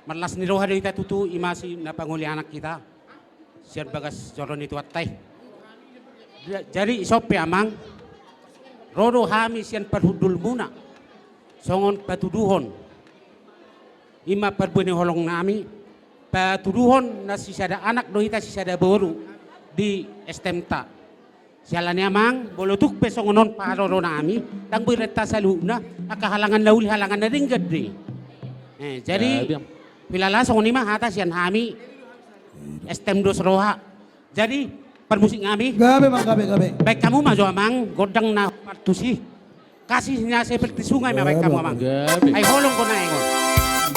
Malas niroha kita tutu imasi na panguli anak kita. Siyan bagas joron itu atay. Jadi isope amang. Rodo hami siyan parhudul muna. Songon patuduhon. Ima perbuani holong nami. Patuduhon na sisada anak dohita sisada baru di STMTA. Sialanya mang bolotuk pesongonon paroro nami. Tang berita saluna akahalangan lauli halangan na ring gede. Jadi pilala songon ima hata siyan hami STM dos roha. Jadi permusik ngami. Gabe mang gabe. Baik kamu maju amang godang na partusi. Kasihnya seperti sungai baik kamu amang. Ay holong ko na engon.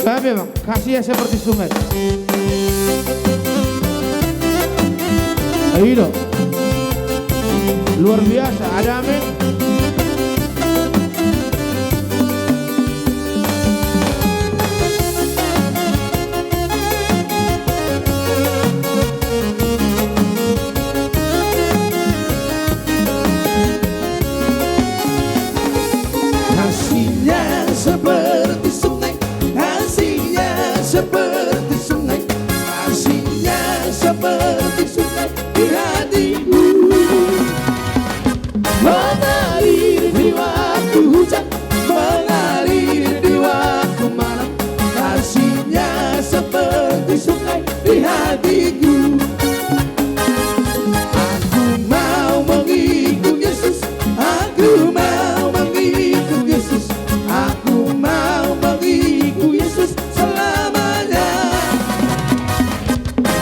Gabe mang kasihnya seperti sungai. Ayo. Luar biasa, ada amin. Kasihnya seperti sungai, kasihnya seperti sungai, kasihnya seperti sungai di hatiku. Mengalir di waktu hujan, mengalir di waktu malam, kasihnya seperti sungai di hatiku. Aku mau mengikut Yesus, aku mau mengikut Yesus, aku mau mengikut Yesus selamanya.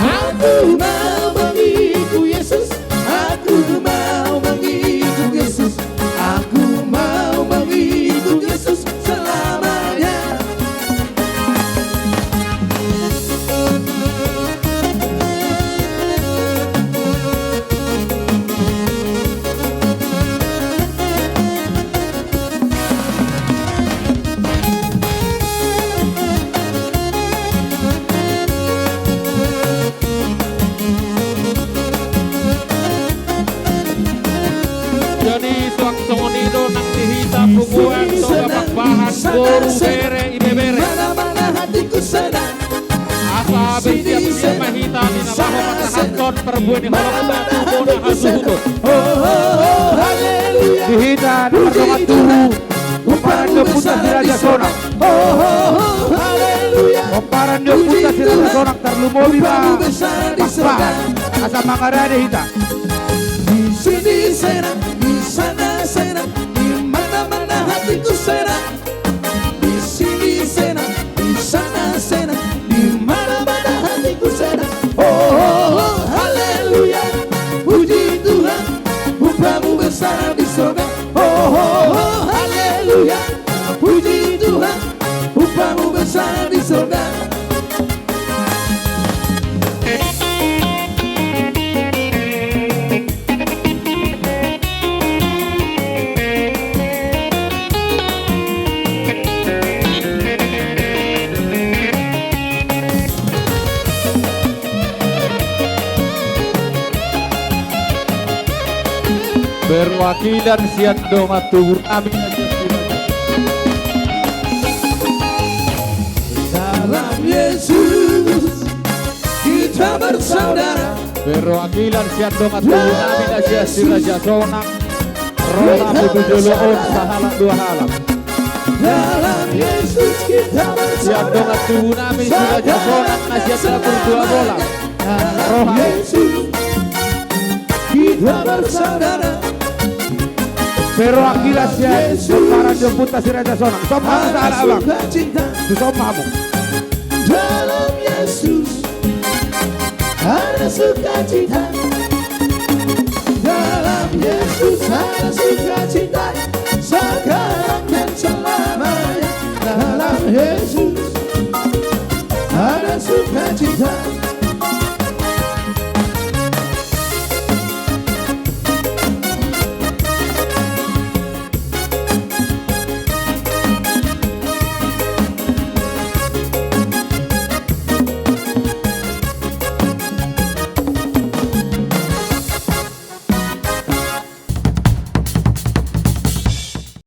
Aku mau mengikut Yesus, aku mau mengikut Yesus, aku mau mengikut Yesus selamanya. Jadi suang-songon itu nang dihita puguan soga bakbahan guru bere ibe bere. Mana-mana hatiku sedang Asa betiap dia mahita di nalaho matahanton perbuan di holong batu bona hasuhutut. oh, haleluya. Dihita dengan tuhu. Kumparan dia putas di Raja Sonak. Oh, haleluya. Kumparan dia putas di Raja Sonak terlumobi ba. Kamu besar di surga. Asa mangara dihita. Di sini senang, di sana senang, di mana-mana hatiku senang. Di sini senang, di sana senang, di mana-mana hatiku senang. Oh, haleluya. Puji Tuhan, upamu besar di surga. Oh, haleluya. Puji Tuhan, upamu besar di surga. Berwakilan siando matuhur amin aja. Dalam Yesus kita bersaudara. Berwakilan siando matuhur amin aja si Raja Sonak. Rona bebejoloon sahalang dua halam. Dalam Yesus kita Siando bersaudara. matuhur amin si Raja Sonak nasihat dapur dua bola. Dalam Yesus kita bersaudara. Perwakilan siya. Kumparan dia putas di Raja Sonak. Sopa sa ala abang. Cinta Susoma mo. dalam Yesus ada sukacita. Dalam Yesus ada sukacita. Sekarang